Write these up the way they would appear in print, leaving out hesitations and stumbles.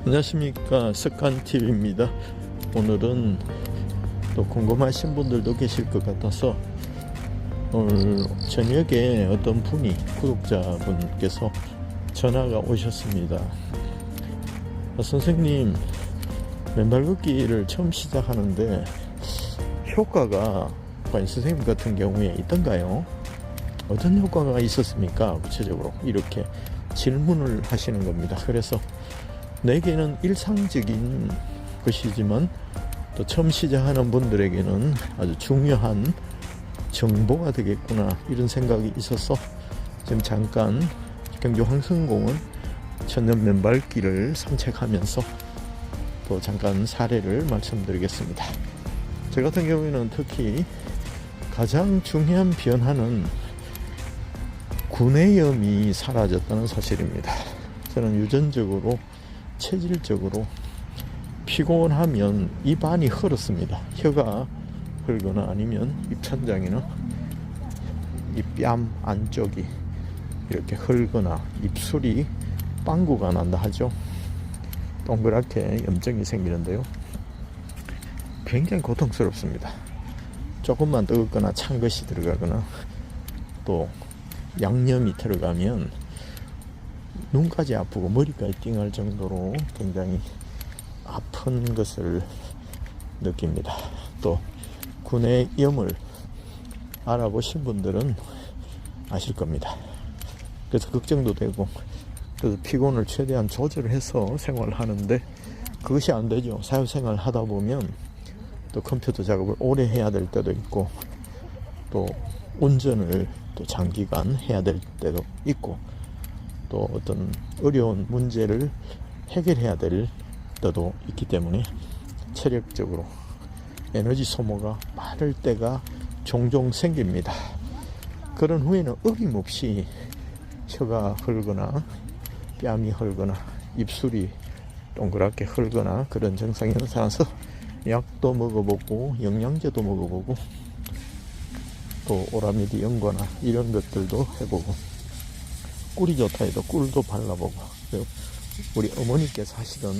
안녕하십니까, 습관TV입니다. 오늘은 또 궁금하신 분들도 계실 것 같아서 오늘 저녁에 어떤 분이, 구독자분께서 전화가 오셨습니다. 선생님, 맨발 걷기를 처음 시작하는데 효과가 과연 선생님 같은 경우에 있던가요? 어떤 효과가 있었습니까? 구체적으로 이렇게 질문을 하시는 겁니다. 그래서 내게는 일상적인 것이지만 또 처음 시작하는 분들에게는 아주 중요한 정보가 되겠구나, 이런 생각이 있어서 지금 잠깐 경주 황성공원 천연 맨발길을 산책하면서 또 잠깐 사례를 말씀드리겠습니다. 저 같은 경우에는 특히 가장 중요한 변화는 구내염이 사라졌다는 사실입니다. 저는 유전적으로, 체질적으로 피곤하면 입안이 헐었습니다. 혀가 헐거나 아니면 입천장이나 이 뺨 안쪽이 이렇게 헐거나 입술이 빵구가 난다 하죠. 동그랗게 염증이 생기는데요, 굉장히 고통스럽습니다. 조금만 뜨겁거나 찬 것이 들어가거나 또 양념이 들어가면 눈까지 아프고 머리까지 띵할 정도로 굉장히 아픈 것을 느낍니다. 또 구내염을 알아보신 분들은 아실 겁니다. 그래서 걱정도 되고, 그래서 피곤을 최대한 조절해서 생활하는데 그것이 안 되죠. 사회생활 하다 보면 또 컴퓨터 작업을 오래 해야 될 때도 있고, 또 운전을 또 장기간 해야 될 때도 있고, 또 어떤 어려운 문제를 해결해야 될 때도 있기 때문에 체력적으로 에너지 소모가 많을 때가 종종 생깁니다. 그런 후에는 어김없이 혀가 헐거나 뺨이 헐거나 입술이 동그랗게 헐거나 그런 증상이 나타나서 약도 먹어보고 영양제도 먹어보고 또 오라미디 연고나 이런 것들도 해보고, 꿀이 좋다 해도 꿀도 발라보고, 우리 어머니께서 하시던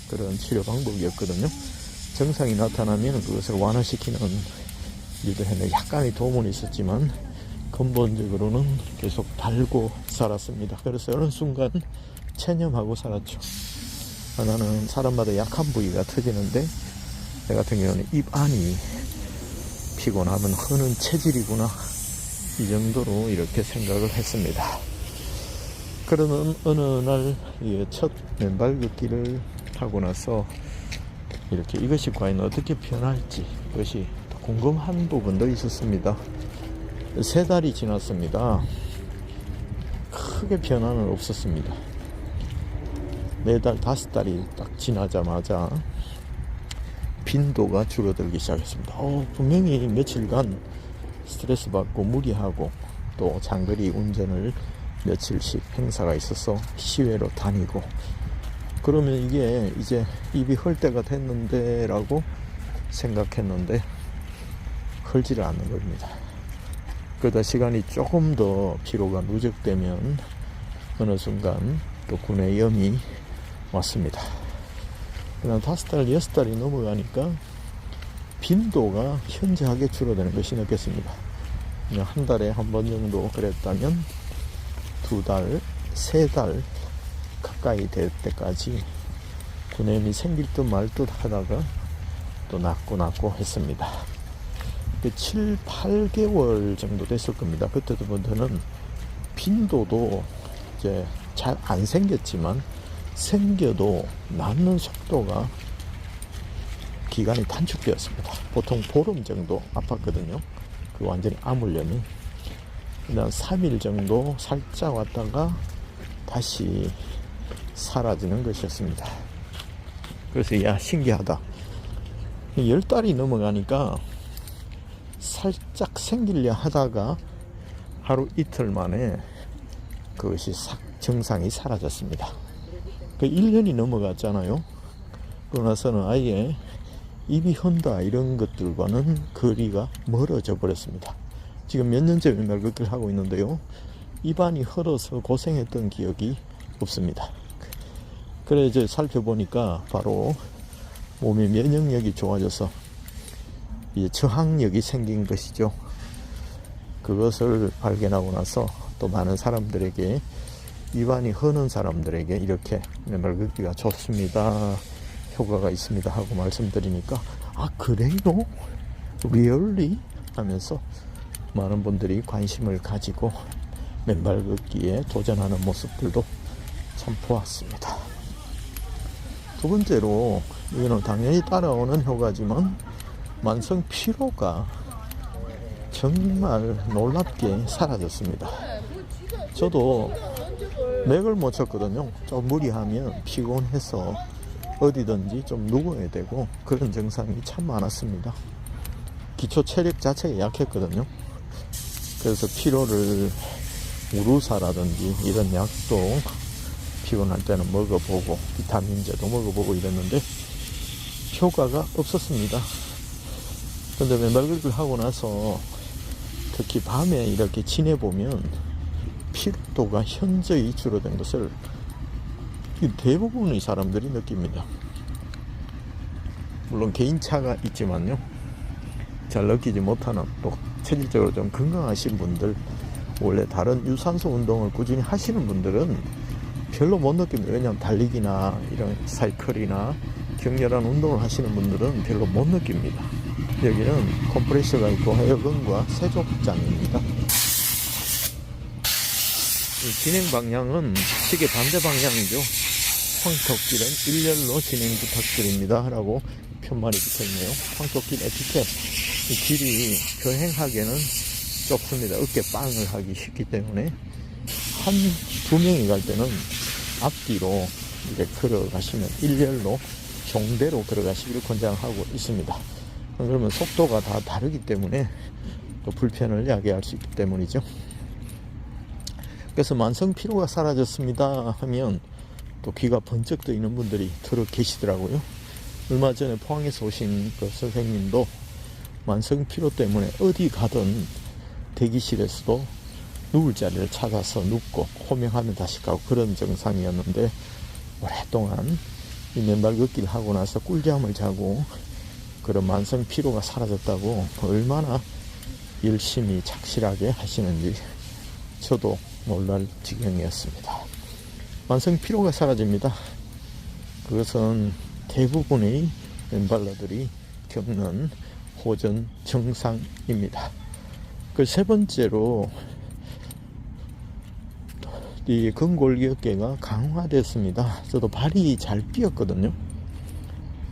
그런 치료 방법이었거든요. 증상이 나타나면 그것을 완화시키는 일도 했는데 약간의 도움은 있었지만 근본적으로는 계속 달고 살았습니다. 그래서 어느 순간 체념하고 살았죠. 나는 사람마다 약한 부위가 터지는데 내 같은 경우는 입안이 피곤하면 흐는 체질이구나, 이 정도로 이렇게 생각을 했습니다. 그러는 어느 날 첫 맨발 걷기를 하고 나서 이렇게 이것이 과연 어떻게 변할지, 그것이 궁금한 부분도 있었습니다. 3달이 지났습니다. 크게 변화는 없었습니다. 4달, 5달이 딱 지나자마자 빈도가 줄어들기 시작했습니다. 분명히 며칠간 스트레스 받고 무리하고 또 장거리 운전을 며칠씩 행사가 있어서 시외로 다니고, 그러면 이게 이제 입이 헐 때가 됐는데 라고 생각했는데 헐지를 않는 겁니다. 그러다 시간이 조금 더 피로가 누적되면 어느 순간 또 구내염이 왔습니다. 그다음 5달, 6달이 넘어가니까 빈도가 현저하게 줄어드는 것이 느꼈습니다. 그냥 한 달에 한 번 정도 그랬다면 2달, 3달 가까이 될 때까지 구내염이 생길 듯 말 듯 하다가 또 낫고 했습니다. 7, 8개월 정도 됐을 겁니다. 그때부터는 빈도도 이제 잘 안 생겼지만 생겨도 낫는 속도가 기간이 단축되었습니다. 보통 보름 정도 아팠거든요. 그 완전히 아물려면. 그다음 3일 정도 살짝 왔다가 다시 사라지는 것이었습니다. 그래서 야, 신기하다. 10달이 넘어가니까 살짝 생기려 하다가 하루 이틀 만에 그것이 증상이 사라졌습니다. 1년이 넘어갔잖아요. 그러고 나서는 아예 입이 헌다 이런 것들과는 거리가 멀어져 버렸습니다. 지금 몇 년째 맨발 걷기를 하고 있는데요, 입안이 헐어서 고생했던 기억이 없습니다. 그래 이제 살펴보니까 바로 몸의 면역력이 좋아져서 이제 저항력이 생긴 것이죠. 그것을 발견하고 나서 또 많은 사람들에게, 입안이 흐는 사람들에게 이렇게 맨발 걷기가 좋습니다, 효과가 있습니다 하고 말씀드리니까, 아 그래요? 리얼리? 하면서 많은 분들이 관심을 가지고 맨발 걷기에 도전하는 모습들도 참 보았습니다. 두 번째로, 이거는 당연히 따라오는 효과지만 만성 피로가 정말 놀랍게 사라졌습니다. 저도 맥을 못 쳤거든요. 좀 무리하면 피곤해서 어디든지 좀 누워야 되고 그런 증상이 참 많았습니다. 기초 체력 자체가 약했거든요. 그래서 피로를, 우루사라든지 이런 약도 피곤할 때는 먹어보고 비타민제도 먹어보고 이랬는데 효과가 없었습니다. 근데 맨발 걷기를 하고 나서 특히 밤에 이렇게 지내보면 피로도가 현저히 줄어든 것을 대부분의 사람들이 느낍니다. 물론 개인차가 있지만요, 잘 느끼지 못하는, 또 체질적으로 좀 건강하신 분들, 원래 다른 유산소 운동을 꾸준히 하시는 분들은 별로 못 느낍니다. 왜냐하면 달리기나 이런 사이클이나 격렬한 운동을 하시는 분들은 별로 못 느낍니다. 여기는 컴프레서가 있고 에어건과 세족장입니다. 진행 방향은 시계 반대 방향이죠. 황토길은 일렬로 진행 부탁드립니다 라고 편말이 붙어있네요. 황토길 에티켓, 이 길이 교행하기에는 좁습니다. 어깨 빵을 하기 쉽기 때문에 두 명이 갈 때는 앞뒤로 이렇게 걸어가시면 일렬로 종대로 걸어가시기를 권장하고 있습니다. 그러면 속도가 다 다르기 때문에 또 불편을 야기할 수 있기 때문이죠. 그래서 만성 피로가 사라졌습니다 하면 또 귀가 번쩍 뜨이는 분들이 들어 계시더라고요. 얼마 전에 포항에서 오신 그 선생님도 만성 피로 때문에 어디 가든 대기실에서도 누울 자리를 찾아서 눕고 호명하면 다시 가고 그런 증상이었는데, 오랫동안 이 맨발 걷기를 하고 나서 꿀잠을 자고 그런 만성 피로가 사라졌다고 얼마나 열심히 착실하게 하시는지 저도 놀랄 지경이었습니다. 만성 피로가 사라집니다. 그것은 대부분의 맨발러들이 겪는 호전 증상입니다. 그 세 번째로, 이 근골기 어깨가 강화됐습니다. 저도 발이 잘 삐었거든요.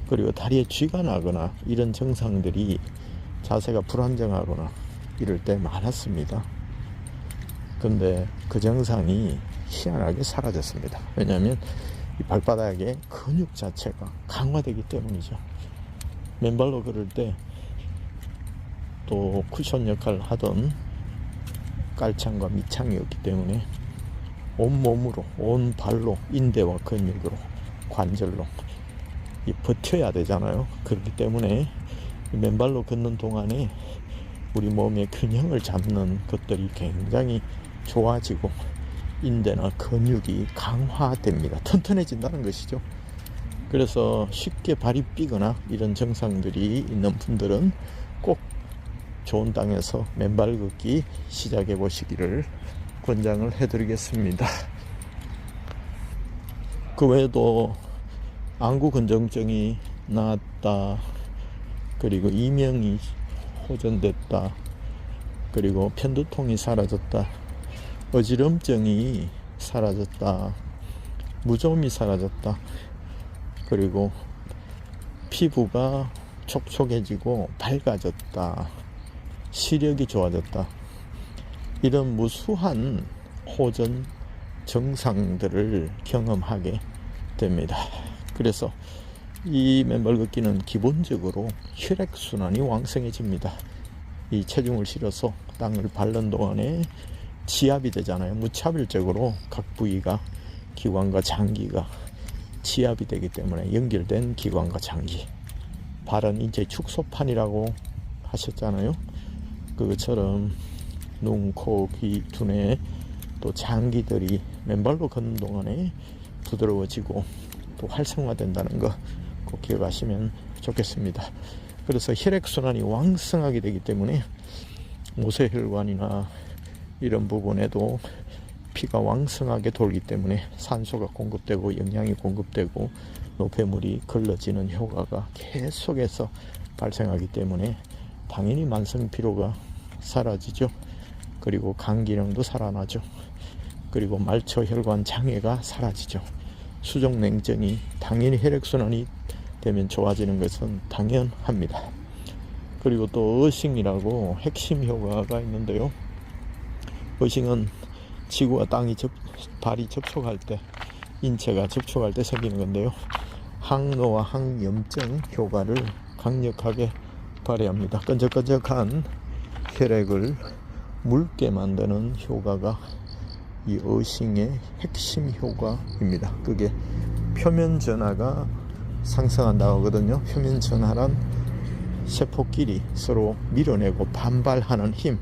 그리고 다리에 쥐가 나거나 이런 증상들이, 자세가 불안정하거나 이럴 때 많았습니다. 근데 그 증상이 희한하게 사라졌습니다. 왜냐하면 이 발바닥의 근육 자체가 강화되기 때문이죠. 맨발로 걸을 때 또 쿠션 역할을 하던 깔창과 밑창이 없기 때문에 온몸으로, 온 발로, 인대와 근육으로, 관절로 버텨야 되잖아요. 그렇기 때문에 맨발로 걷는 동안에 우리 몸의 균형을 잡는 것들이 굉장히 좋아지고 인대나 근육이 강화됩니다. 튼튼해진다는 것이죠. 그래서 쉽게 발이 삐거나 이런 증상들이 있는 분들은 꼭 좋은 땅에서 맨발 걷기 시작해 보시기를 권장을 해드리겠습니다. 그 외에도 안구 건조증이 나았다, 그리고 이명이 호전됐다, 그리고 편두통이 사라졌다, 어지럼증이 사라졌다, 무좀이 사라졌다, 그리고 피부가 촉촉해지고 밝아졌다, 시력이 좋아졌다, 이런 무수한 호전 증상들을 경험하게 됩니다. 그래서 이 맨발 걷기는 기본적으로 혈액순환이 왕성해집니다. 이 체중을 실어서 땅을 밟는 동안에 지압이 되잖아요. 무차별적으로 각 부위가, 기관과 장기가 지압이 되기 때문에, 연결된 기관과 장기, 발은 인체 축소판이라고 하셨잖아요. 그것처럼 눈, 코, 귀, 두뇌, 또 장기들이 맨발로 걷는 동안에 부드러워지고 또 활성화된다는 거 꼭 기억하시면 좋겠습니다. 그래서 혈액순환이 왕성하게 되기 때문에 모세혈관이나 이런 부분에도 피가 왕성하게 돌기 때문에 산소가 공급되고 영양이 공급되고 노폐물이 걸러지는 효과가 계속해서 발생하기 때문에 당연히 만성 피로가 사라지죠. 그리고 간 기능도 살아나죠. 그리고 말초 혈관 장애가 사라지죠. 수족 냉증이 당연히 혈액순환이 되면 좋아지는 것은 당연합니다. 그리고 또 어싱이라고 핵심 효과가 있는데요. 어싱은 지구와 땅이 발이 접촉할 때, 인체가 접촉할 때 생기는 건데요. 항노와 항염증 효과를 강력하게 발휘합니다. 끈적끈적한 혈액을 묽게 만드는 효과가 이 어싱의 핵심 효과입니다. 그게 표면 전하가 상승한다고 하거든요. 표면 전하란 세포끼리 서로 밀어내고 반발하는 힘,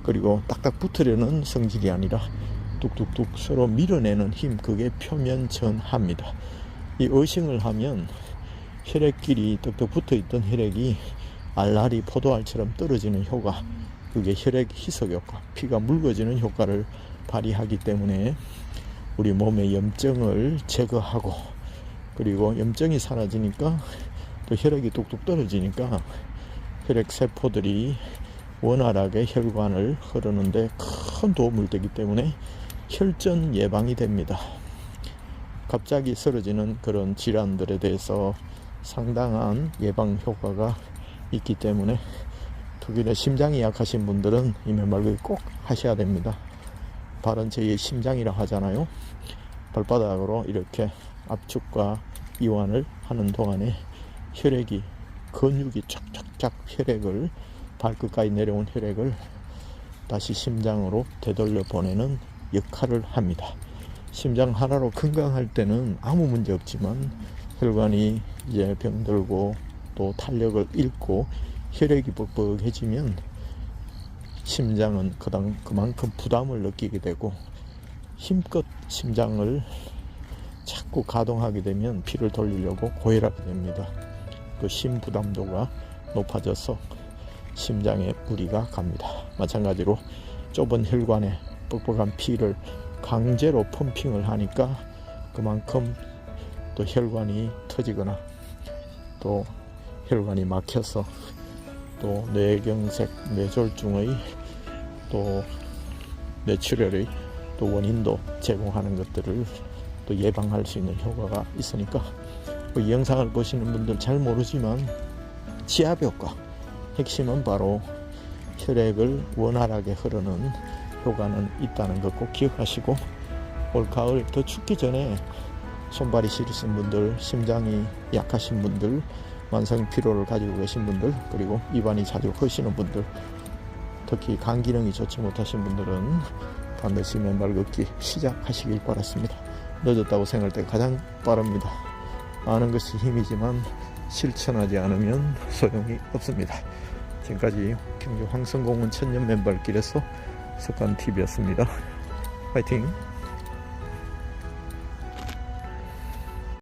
그리고 딱딱 붙으려는 성질이 아니라 뚝뚝뚝 서로 밀어내는 힘, 그게 표면 전하입니다. 이 어싱을 하면 혈액끼리 떡떡 붙어있던 혈액이 알알이 포도알처럼 떨어지는 효과, 그게 혈액 희석 효과, 피가 묽어지는 효과를 발휘하기 때문에 우리 몸의 염증을 제거하고, 그리고 염증이 사라지니까 또 혈액이 뚝뚝 떨어지니까 혈액 세포들이 원활하게 혈관을 흐르는데 큰 도움을 되기 때문에 혈전 예방이 됩니다. 갑자기 쓰러지는 그런 질환들에 대해서 상당한 예방 효과가 있기 때문에 특히나 심장이 약하신 분들은 이 맨발걷기 꼭 하셔야 됩니다. 발은 제2의 심장이라 하잖아요. 발바닥으로 이렇게 압축과 이완을 하는 동안에 혈액이, 근육이 쫙쫙쫙 혈액을, 발끝까지 내려온 혈액을 다시 심장으로 되돌려 보내는 역할을 합니다. 심장 하나로 건강할 때는 아무 문제 없지만 혈관이 이제 병들고 또 탄력을 잃고 혈액이 뻑뻑해지면 심장은 그만큼 부담을 느끼게 되고 힘껏 심장을 자꾸 가동하게 되면 피를 돌리려고 고혈압이 됩니다. 그 심부담도가 높아져서 심장에 무리가 갑니다. 마찬가지로 좁은 혈관에 뻑뻑한 피를 강제로 펌핑을 하니까 그만큼 또 혈관이 터지거나 또 혈관이 막혀서 또 뇌경색, 뇌졸중의 또 뇌출혈의 또 원인도 제공하는 것들을 또 예방할 수 있는 효과가 있으니까 이 영상을 보시는 분들 잘 모르지만 지압 효과, 핵심은 바로 혈액을 원활하게 흐르는 효과는 있다는 것 꼭 기억하시고, 올 가을 더 춥기 전에 손발이 시리신 분들, 심장이 약하신 분들, 만성 피로를 가지고 계신 분들, 그리고 입안이 자주 허시는 분들, 특히 간 기능이 좋지 못하신 분들은 반드시 맨발 걷기 시작하시길 바랐습니다. 늦었다고 생각할 때 가장 빠릅니다. 아는 것이 힘이지만 실천하지 않으면 소용이 없습니다. 지금까지 경주 황성공원 천년 맨발길에서 석관TV였습니다. 파이팅!